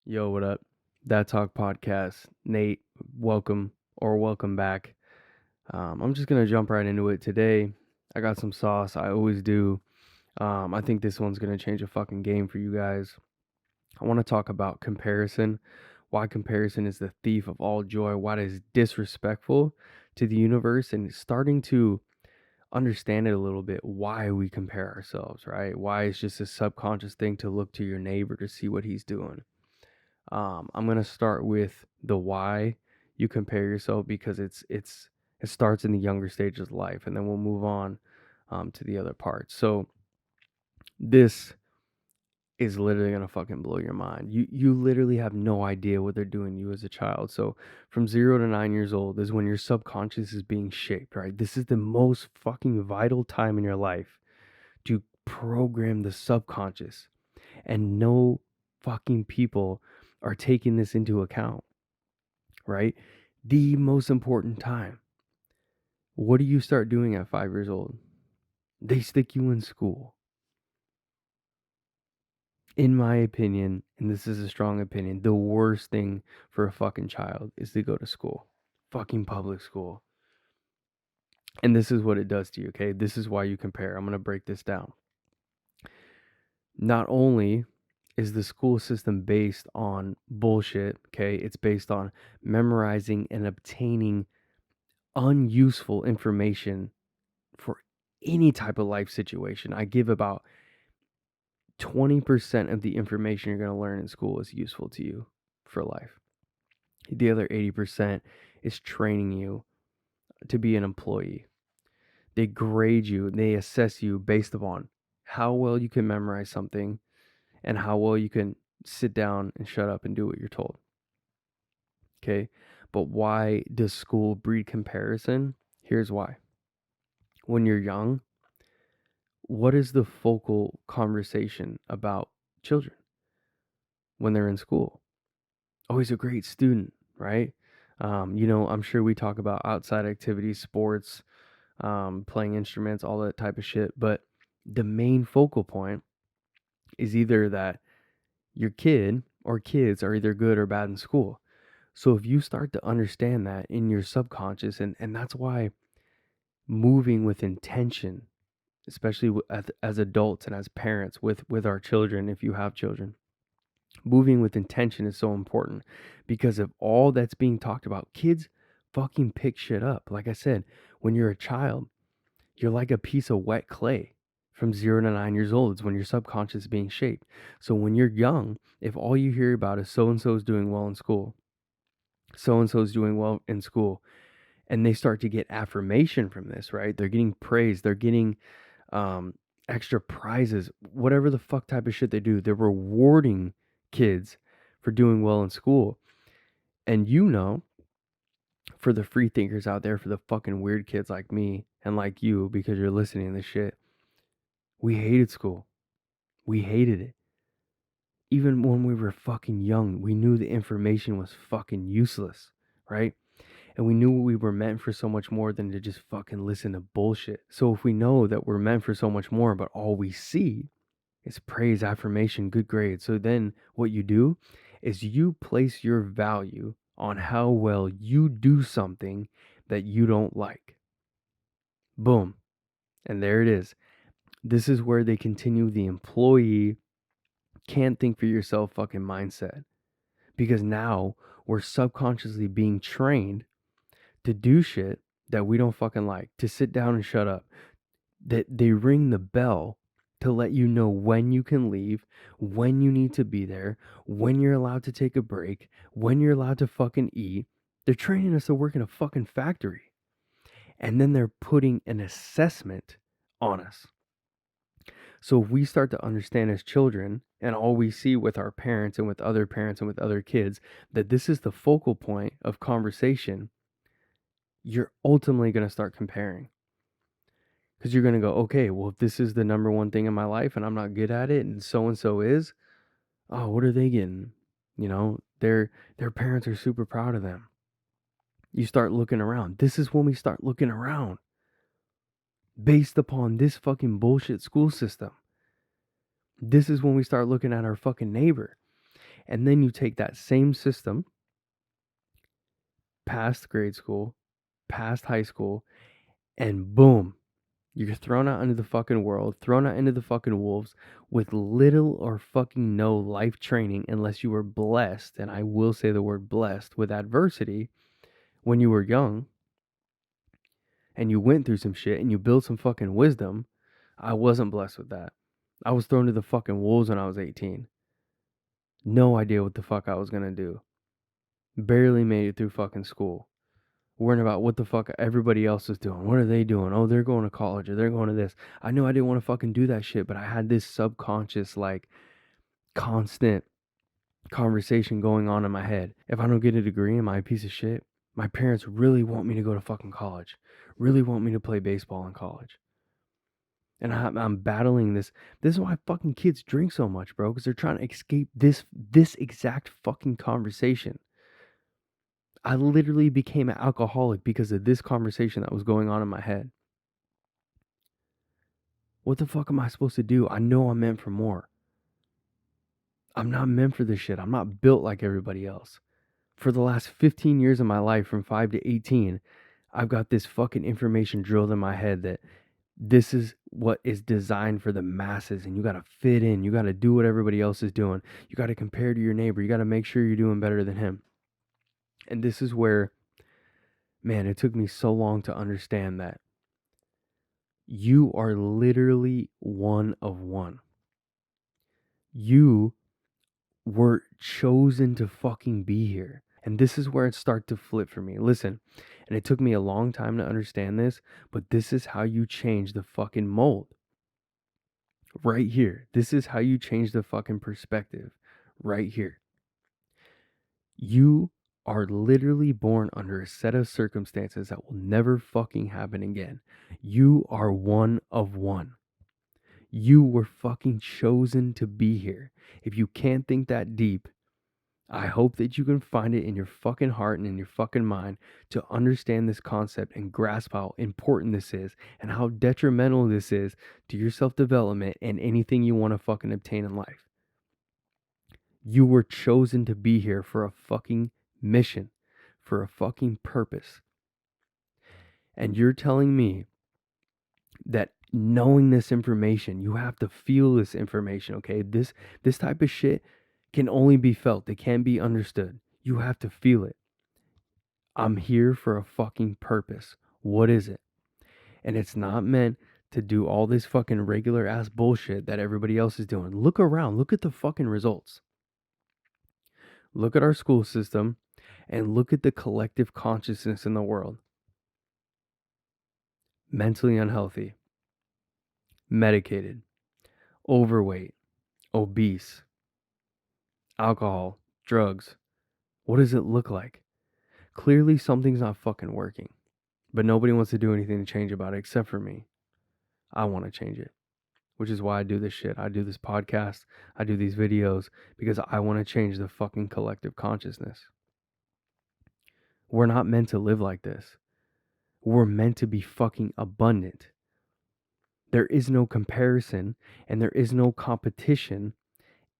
Yo, what up? That Talk Podcast. Nate, welcome back. I'm just gonna jump right into it today. I got some sauce. I always do. I think this one's gonna change a fucking game for you guys. I want to talk about comparison. Why comparison is the thief of all joy. Why it is disrespectful to the universe, and starting to understand it a little bit. Why we compare ourselves, right? Why it's just a subconscious thing to look to your neighbor to see what he's doing. I'm gonna start with the why you compare yourself because it starts in the younger stages of life, and then we'll move on to the other parts. So this is literally gonna fucking blow your mind. You literally have no idea what they're doing to you as a child. So from 0 to 9 years old is when your subconscious is being shaped, right? This is the most fucking vital time in your life to program the subconscious, and no fucking people are taking this into account, right? The most important time. What do you start doing at 5 years old? They stick you in school. In my opinion, and this is a strong opinion, the worst thing for a fucking child is to go to school. Fucking public school. And this is what it does to you, okay? This is why you compare. I'm going to break this down. Not only is the school system based on bullshit, okay? It's based on memorizing and obtaining unuseful information for any type of life situation. I give about 20% of the information you're going to learn in school is useful to you for life. The other 80% is training you to be an employee. They grade you, they assess you based upon how well you can memorize something and how well you can sit down and shut up and do what you're told. Okay? But why does school breed comparison? Here's why. When you're young, what is the focal conversation about children when they're in school? Oh, he's a great student, right? I'm sure we talk about outside activities, sports, playing instruments, all that type of shit. But the main focal point is either that your kid or kids are either good or bad in school. So if you start to understand that in your subconscious, and that's why moving with intention, especially as adults and as parents with our children, if you have children, moving with intention is so important because of all that's being talked about. Kids fucking pick shit up. Like I said, when you're a child, you're like a piece of wet clay. From 0 to 9 years old is when your subconscious is being shaped. So when you're young, if all you hear about is so and so is doing well in school, so and so is doing well in school, and they start to get affirmation from this, right? They're getting praise, they're getting um, extra prizes, whatever the fuck type of shit they do. They're rewarding kids for doing well in school. And for the free thinkers out there, for the fucking weird kids like me and like you, because you're listening to this shit, we hated school. We hated it. Even when we were fucking young, we knew the information was fucking useless, right? And we knew we were meant for so much more than to just fucking listen to bullshit. So if we know that we're meant for so much more, but all we see is praise, affirmation, good grades, so then what you do is you place your value on how well you do something that you don't like. Boom. And there it is. This is where they continue the employee can't think for yourself fucking mindset. Because now we're subconsciously being trained to do shit that we don't fucking like, to sit down and shut up. That they ring the bell to let you know when you can leave, when you need to be there, when you're allowed to take a break, when you're allowed to fucking eat. They're training us to work in a fucking factory. And then they're putting an assessment on us. So if we start to understand as children, and all we see with our parents and with other parents and with other kids, that this is the focal point of conversation, you're ultimately going to start comparing. Because you're going to go, okay, well, if this is the number one thing in my life and I'm not good at it and so is, oh, what are they getting? Their parents are super proud of them. You start looking around. This is when we start looking around based upon this fucking bullshit school system. This is when we start looking at our fucking neighbor. And then you take that same system past grade school, past high school, and boom, you're thrown out into the fucking world, thrown out into the fucking wolves with little or fucking no life training unless you were blessed, and I will say the word blessed, with adversity when you were young and you went through some shit and you built some fucking wisdom. I wasn't blessed with that. I was thrown to the fucking wolves when I was 18. No idea what the fuck I was gonna do. Barely made it through fucking school. Worrying about what the fuck everybody else is doing. What are they doing? Oh, they're going to college or they're going to this. I knew I didn't want to fucking do that shit, but I had this subconscious, like, constant conversation going on in my head. If I don't get a degree, am I a piece of shit? My parents really want me to go to fucking college. Really want me to play baseball in college. And I'm battling this. This is why fucking kids drink so much, bro, because they're trying to escape this exact fucking conversation. I literally became an alcoholic because of this conversation that was going on in my head. What the fuck am I supposed to do? I know I'm meant for more. I'm not meant for this shit. I'm not built like everybody else. For the last 15 years of my life, from 5 to 18, I've got this fucking information drilled in my head that this is what is designed for the masses, and you got to fit in. You got to do what everybody else is doing. You got to compare to your neighbor. You got to make sure you're doing better than him. And this is where, man, it took me so long to understand that you are literally one of one. You were chosen to fucking be here. And this is where it started to flip for me. Listen, and it took me a long time to understand this, but this is how you change the fucking mold. Right here. This is how you change the fucking perspective. Right here. You are literally born under a set of circumstances that will never fucking happen again. You are one of one. You were fucking chosen to be here. If you can't think that deep, I hope that you can find it in your fucking heart and in your fucking mind to understand this concept and grasp how important this is and how detrimental this is to your self-development and anything you want to fucking obtain in life. You were chosen to be here for a fucking mission, for a fucking purpose. And you're telling me that knowing this information, you have to feel this information, okay? This type of shit can only be felt. It can't be understood. You have to feel it. I'm here for a fucking purpose. What is it? And it's not meant to do all this fucking regular ass bullshit that everybody else is doing. Look around. Look at the fucking results. Look at our school system and look at the collective consciousness in the world. Mentally unhealthy, medicated, overweight, obese, alcohol, drugs. What does it look like? Clearly something's not fucking working, but nobody wants to do anything to change about it except for me. I want to change it, which is why I do this shit. I do this podcast. I do these videos because I want to change the fucking collective consciousness. We're not meant to live like this. We're meant to be fucking abundant. There is no comparison and there is no competition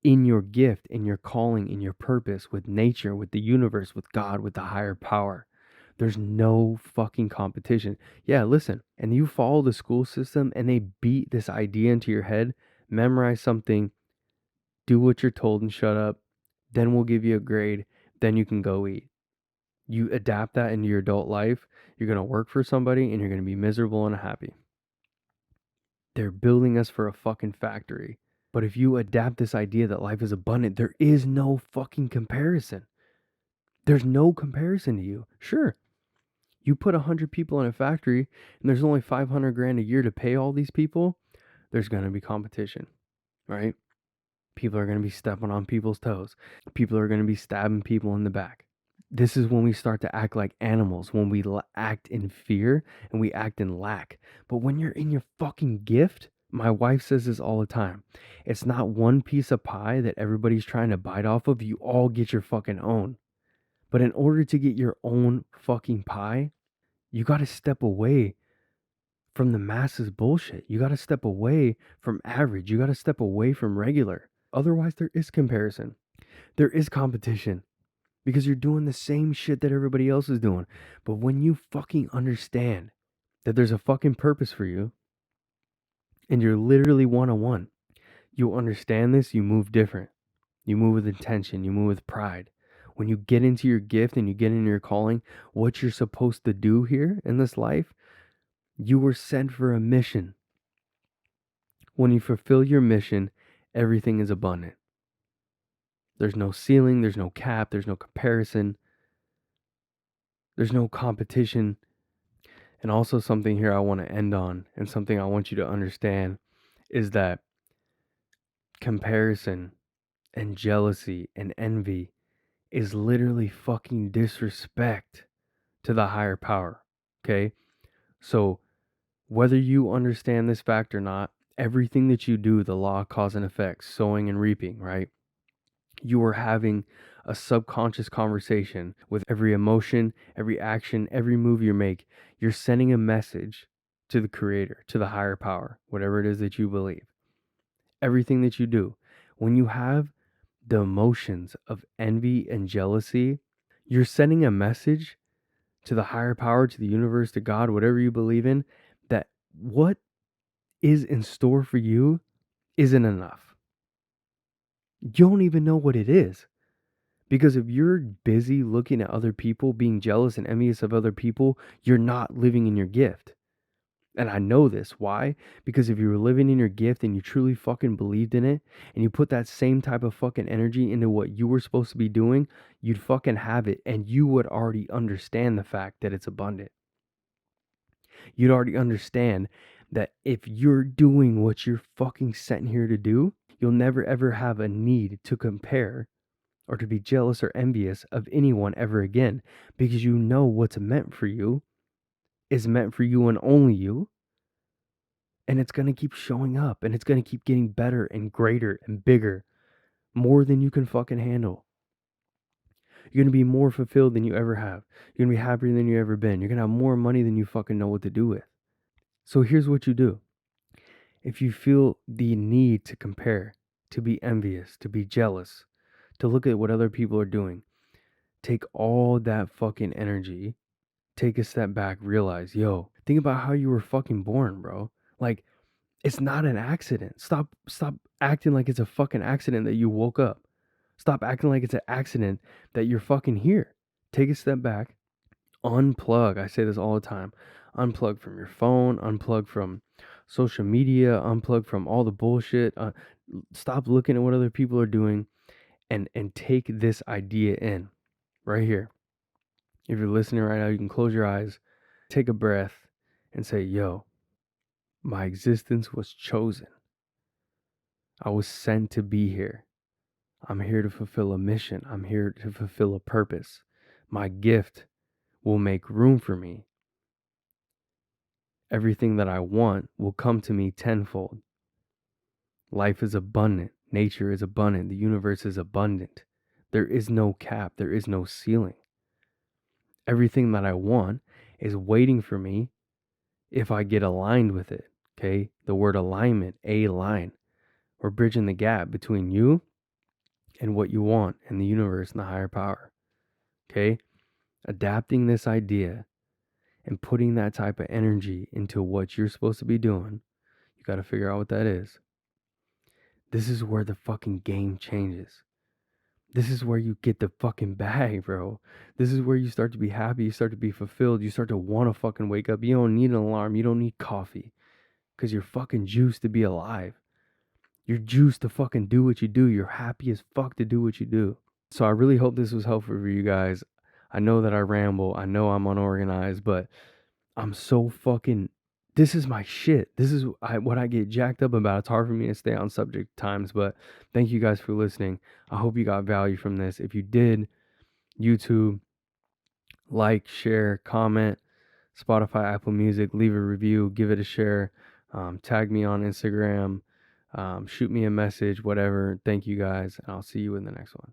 in your gift, in your calling, in your purpose, with nature, with the universe, with God, with the higher power. There's no fucking competition. Yeah, listen, and you follow the school system and they beat this idea into your head, memorize something, do what you're told and shut up, then we'll give you a grade, then you can go eat. You adapt that into your adult life, you're going to work for somebody and you're going to be miserable and unhappy. They're building us for a fucking factory. But if you adapt this idea that life is abundant, there is no fucking comparison. There's no comparison to you. Sure, you put 100 people in a factory and there's only 500 grand a year to pay all these people, there's going to be competition, right? People are going to be stepping on people's toes. People are going to be stabbing people in the back. This is when we start to act like animals, when we act in fear and we act in lack. But when you're in your fucking gift, my wife says this all the time. It's not one piece of pie that everybody's trying to bite off of. You all get your fucking own. But in order to get your own fucking pie, you got to step away from the masses bullshit. You got to step away from average. You got to step away from regular. Otherwise, there is comparison. There is competition because you're doing the same shit that everybody else is doing. But when you fucking understand that there's a fucking purpose for you and you're literally one-on-one, you understand this, you move different. You move with intention, you move with pride. When you get into your gift and you get into your calling, what you're supposed to do here in this life, you were sent for a mission. When you fulfill your mission, everything is abundant. There's no ceiling, there's no cap, there's no comparison, there's no competition. And also something here I want to end on, and something I want you to understand, is that comparison and jealousy and envy is literally fucking disrespect to the higher power. Okay? So whether you understand this fact or not, everything that you do, the law of cause and effect, sowing and reaping, right? You are having a subconscious conversation with every emotion, every action, every move you make. You're sending a message to the creator, to the higher power, whatever it is that you believe. Everything that you do, when you have the emotions of envy and jealousy, you're sending a message to the higher power, to the universe, to God, whatever you believe in, that what is in store for you isn't enough. You don't even know what it is. Because if you're busy looking at other people, being jealous and envious of other people, you're not living in your gift. And I know this. Why? Because if you were living in your gift and you truly fucking believed in it, and you put that same type of fucking energy into what you were supposed to be doing, you'd fucking have it, and you would already understand the fact that it's abundant. You'd already understand that if you're doing what you're fucking sent here to do, you'll never ever have a need to compare or to be jealous or envious of anyone ever again, because you know what's meant for you is meant for you and only you. And it's going to keep showing up, and it's going to keep getting better and greater and bigger, more than you can fucking handle. You're going to be more fulfilled than you ever have. You're going to be happier than you ever been. You're going to have more money than you fucking know what to do with. So here's what you do. If you feel the need to compare, to be envious, to be jealous, to look at what other people are doing, take all that fucking energy, take a step back, realize, yo, think about how you were fucking born, bro. Like, it's not an accident. Stop acting like it's a fucking accident that you woke up. Stop acting like it's an accident that you're fucking here. Take a step back, unplug. I say this all the time. Unplug from your phone, unplug from social media, unplug from all the bullshit. Stop looking at what other people are doing, and take this idea in right here. If you're listening right now, you can close your eyes, take a breath, and say, yo, my existence was chosen. I was sent to be here. I'm here to fulfill a mission. I'm here to fulfill a purpose. My gift will make room for me. Everything that I want will come to me tenfold. Life is abundant. Nature is abundant. The universe is abundant. There is no cap. There is no ceiling. Everything that I want is waiting for me if I get aligned with it. Okay? The word alignment, align. We're bridging the gap between you and what you want and the universe and the higher power. Okay? Adapting this idea and putting that type of energy into what you're supposed to be doing, you got to figure out what that is. This is where the fucking game changes. This is where you get the fucking bag, bro. This is where you start to be happy. You start to be fulfilled. You start to want to fucking wake up. You don't need an alarm. You don't need coffee. Because you're fucking juiced to be alive. You're juiced to fucking do what you do. You're happy as fuck to do what you do. So I really hope this was helpful for you guys. I know that I ramble. I know I'm unorganized, but I'm so fucking... This is my shit. This is what I get jacked up about. It's hard for me to stay on subject times, but thank you guys for listening. I hope you got value from this. If you did, YouTube, like, share, comment, Spotify, Apple Music, leave a review, give it a share, tag me on Instagram, shoot me a message, whatever. Thank you guys, and I'll see you in the next one.